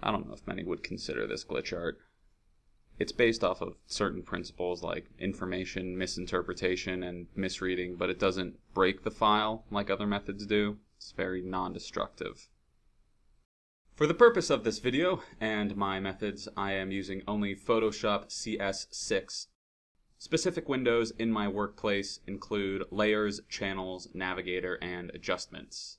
I don't know if many would consider this glitch art. It's based off of certain principles like information misinterpretation and misreading, but it doesn't break the file like other methods do. It's very non-destructive. For the purpose of this video and my methods, I am using only Photoshop CS6. Specific windows in my workplace include Layers, Channels, Navigator, and Adjustments.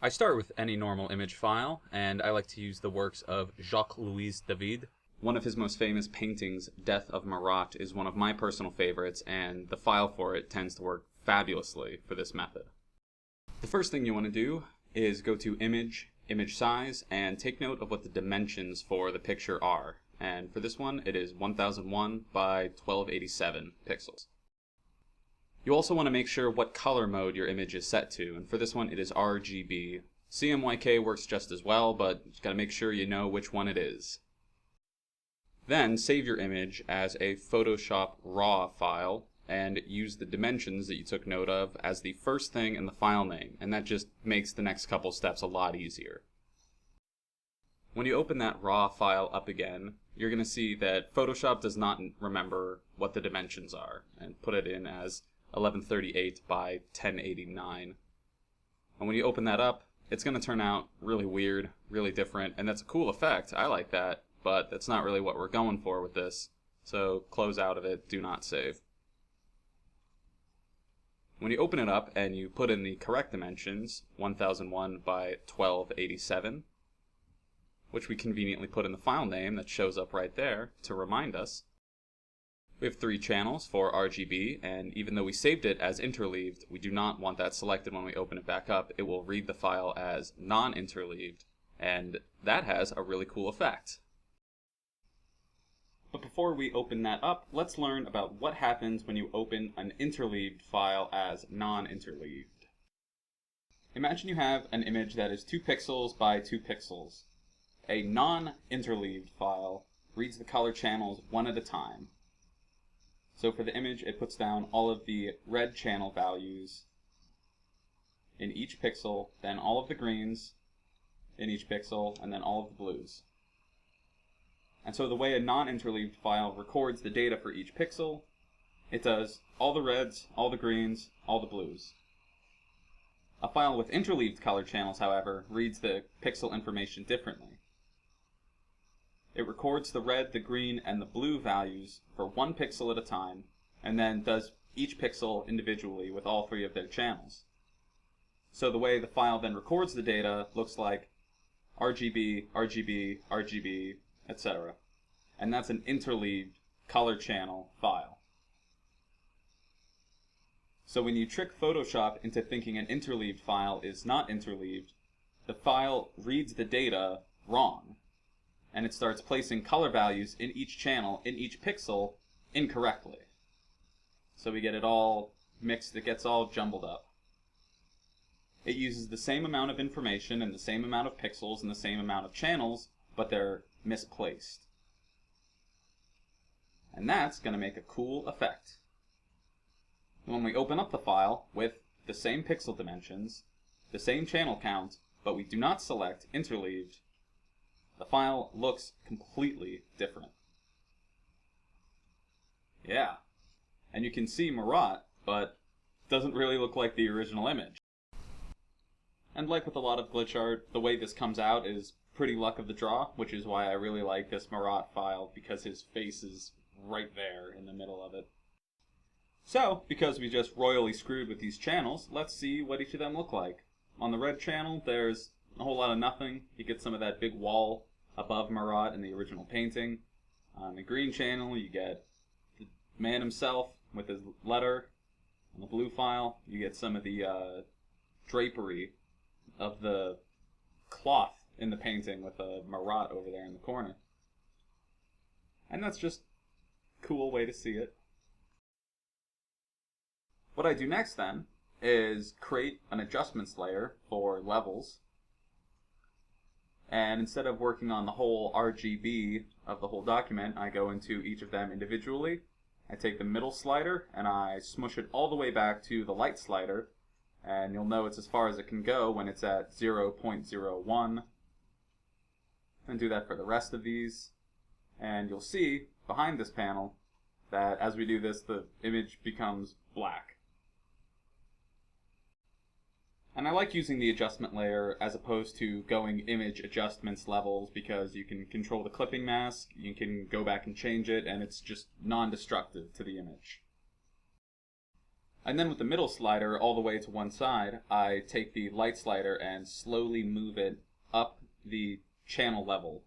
I start with any normal image file, and I like to use the works of Jacques-Louis David. One of his most famous paintings, Death of Marat, is one of my personal favorites, and the file for it tends to work fabulously for this method. The first thing you want to do is go to Image, Image Size, and take note of what the dimensions for the picture are. And for this one, it is 1001 by 1287 pixels. You also want to make sure what color mode your image is set to, and for this one it is RGB. CMYK works just as well, but you got to make sure you know which one it is. Then save your image as a Photoshop RAW file, and use the dimensions that you took note of as the first thing in the file name, and that just makes the next couple steps a lot easier. When you open that RAW file up again, you're going to see that Photoshop does not remember what the dimensions are, and put it in as 1138 by 1089. And when you open that up, it's going to turn out really weird, really different, and that's a cool effect. I like that, but that's not really what we're going for with this. So close out of it, do not save. When you open it up and you put in the correct dimensions, 1001 by 1287, which we conveniently put in the file name that shows up right there to remind us. We have 3 channels for RGB, and even though we saved it as interleaved, we do not want that selected when we open it back up. It will read the file as non-interleaved, and that has a really cool effect. But before we open that up, let's learn about what happens when you open an interleaved file as non-interleaved. Imagine you have an image that is 2 pixels by 2 pixels. A non-interleaved file reads the color channels one at a time. So for the image, it puts down all of the red channel values in each pixel, then all of the greens in each pixel, and then all of the blues. And so the way a non-interleaved file records the data for each pixel, it does all the reds, all the greens, all the blues. A file with interleaved color channels, however, reads the pixel information differently. It records the red, the green, and the blue values for 1 pixel at a time, and then does each pixel individually with all 3 of their channels. So the way the file then records the data looks like RGB, RGB, RGB, etc. And that's an interleaved color channel file. So when you trick Photoshop into thinking an interleaved file is not interleaved, the file reads the data wrong, and it starts placing color values in each channel, in each pixel, incorrectly. So we get it all mixed, it gets all jumbled up. It uses the same amount of information and the same amount of pixels and the same amount of channels, but they're misplaced. And that's going to make a cool effect. When we open up the file with the same pixel dimensions, the same channel count, but we do not select interleaved, the file looks completely different. Yeah, and you can see Marat, but doesn't really look like the original image. And like with a lot of glitch art, the way this comes out is pretty luck of the draw, which is why I really like this Marat file, because his face is right there in the middle of it. So, because we just royally screwed with these channels, let's see what each of them look like. On the red channel, there's a whole lot of nothing. You get some of that big wall above Marat in the original painting. On the green channel, you get the man himself with his letter. On the blue file, you get some of the drapery of the cloth in the painting with a Marat over there in the corner. And that's just a cool way to see it. What I do next then is create an adjustments layer for levels. And instead of working on the whole RGB of the whole document, I go into each of them individually. I take the middle slider and I smush it all the way back to the light slider, And you'll know it's as far as it can go when it's at 0.01. And do that for the rest of these. And you'll see behind this panel that as we do this, the image becomes black. And I like using the adjustment layer as opposed to going image adjustments levels because you can control the clipping mask, you can go back and change it, and it's just non-destructive to the image. And then with the middle slider all the way to one side, I take the light slider and slowly move it up the channel level.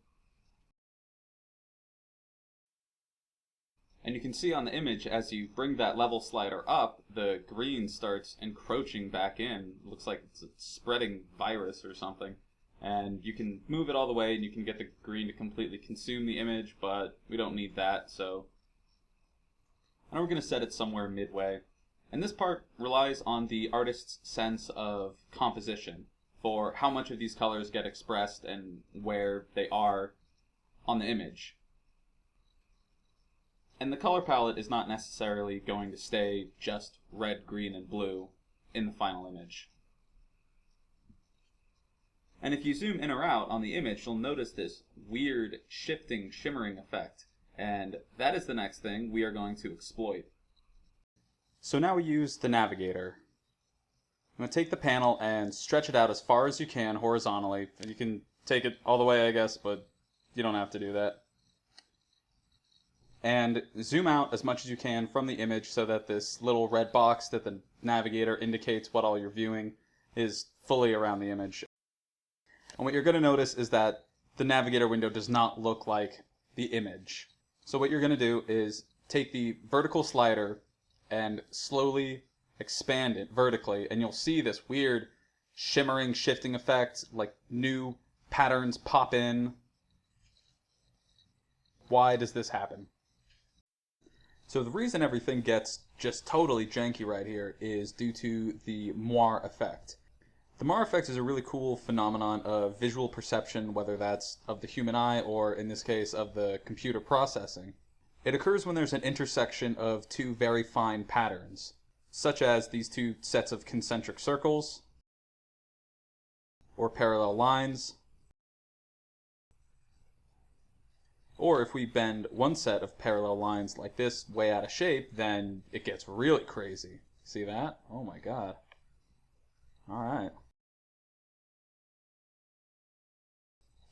And you can see on the image, as you bring that level slider up, the green starts encroaching back in. It looks like it's a spreading virus or something. And you can move it all the way and you can get the green to completely consume the image, but we don't need that, so. And we're going to set it somewhere midway. And this part relies on the artist's sense of composition for how much of these colors get expressed and where they are on the image. And the color palette is not necessarily going to stay just red, green, and blue in the final image. And if you zoom in or out on the image, you'll notice this weird shifting, shimmering effect. And that is the next thing we are going to exploit. So now we use the navigator. I'm going to take the panel and stretch it out as far as you can horizontally. You can take it all the way, I guess, but you don't have to do that. And zoom out as much as you can from the image so that this little red box that the navigator indicates what all you're viewing is fully around the image. And what you're going to notice is that the navigator window does not look like the image. So what you're going to do is take the vertical slider and slowly expand it vertically, and you'll see this weird shimmering, shifting effect, like new patterns pop in. Why does this happen? So the reason everything gets just totally janky right here is due to the moire effect. The moire effect is a really cool phenomenon of visual perception, whether that's of the human eye or, in this case, of the computer processing. It occurs when there's an intersection of two very fine patterns, such as these two sets of concentric circles, or parallel lines, or if we bend one set of parallel lines like this way out of shape, then it gets really crazy. See that? Oh my god. Alright.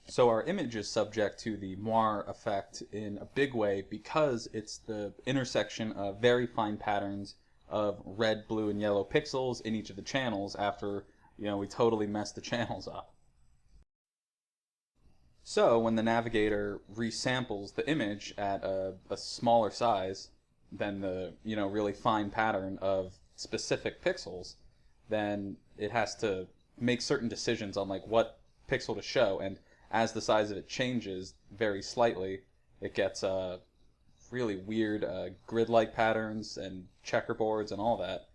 So our image is subject to the moire effect in a big way because it's the intersection of very fine patterns of red, blue, and yellow pixels in each of the channels after, we totally messed the channels up. So when the navigator resamples the image at a smaller size than the really fine pattern of specific pixels, then it has to make certain decisions on like what pixel to show, and as the size of it changes very slightly, it gets really weird grid-like patterns and checkerboards and all that.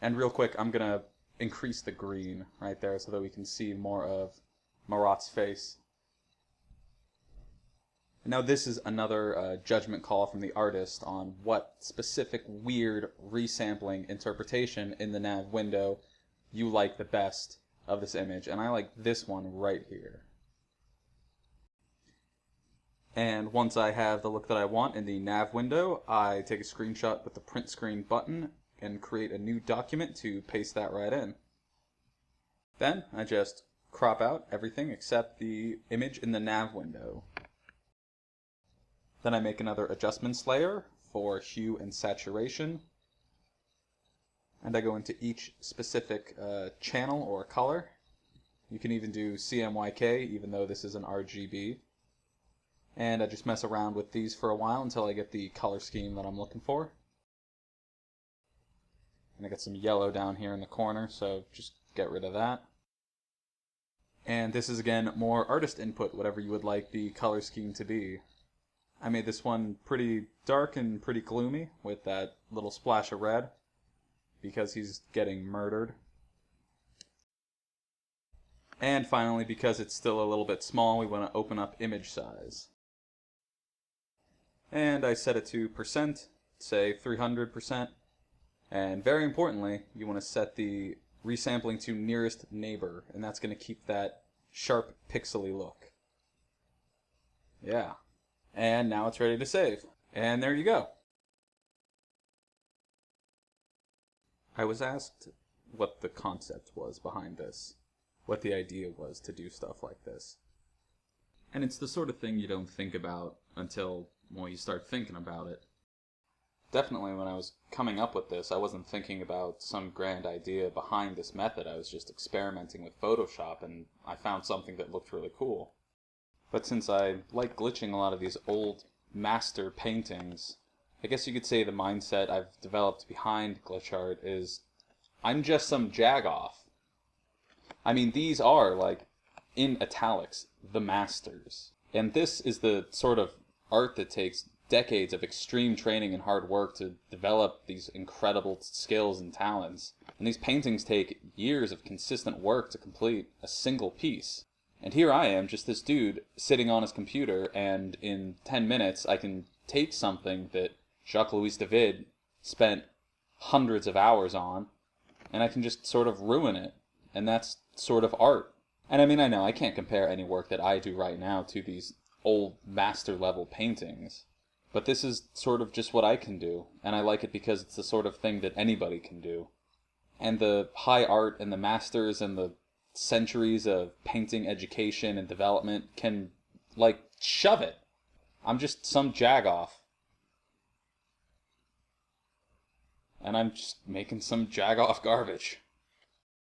And real quick, I'm gonna increase the green right there so that we can see more of Marat's face. Now this is another judgment call from the artist on what specific weird resampling interpretation in the nav window you like the best of this image, and I like this one right here. And once I have the look that I want in the nav window, I take a screenshot with the print screen button and create a new document to paste that right in. Then I just crop out everything except the image in the nav window. Then I make another adjustments layer for hue and saturation. And I go into each specific channel or color. You can even do CMYK, even though this is an RGB. And I just mess around with these for a while until I get the color scheme that I'm looking for. And I got some yellow down here in the corner, so just get rid of that. And this is again more artist input, whatever you would like the color scheme to be. I made this one pretty dark and pretty gloomy with that little splash of red because he's getting murdered. And finally, because it's still a little bit small, we want to open up image size. And I set it to %, say 300%, And very importantly, you want to set the resampling to nearest neighbor, and that's going to keep that sharp pixely look. Yeah. And now it's ready to save. And there you go. I was asked what the concept was behind this, what the idea was to do stuff like this. And it's the sort of thing you don't think about until, well, you start thinking about it. Definitely when I was coming up with this, I wasn't thinking about some grand idea behind this method. I was just experimenting with Photoshop, and I found something that looked really cool. But since I like glitching a lot of these old master paintings, I guess you could say the mindset I've developed behind glitch art is I'm just some Jagoff. I mean, these are, like, in italics, the masters. And this is the sort of art that takes decades of extreme training and hard work to develop these incredible skills and talents. And these paintings take years of consistent work to complete a single piece. And here I am, just this dude, sitting on his computer, and in 10 minutes I can take something that Jacques-Louis David spent hundreds of hours on, and I can just sort of ruin it. And that's sort of art. And I mean, I know I can't compare any work that I do right now to these old master level paintings. But this is sort of just what I can do, and I like it because it's the sort of thing that anybody can do. And the high art and the masters and the centuries of painting education and development can, like, shove it. I'm just some Jagoff. And I'm just making some Jagoff garbage.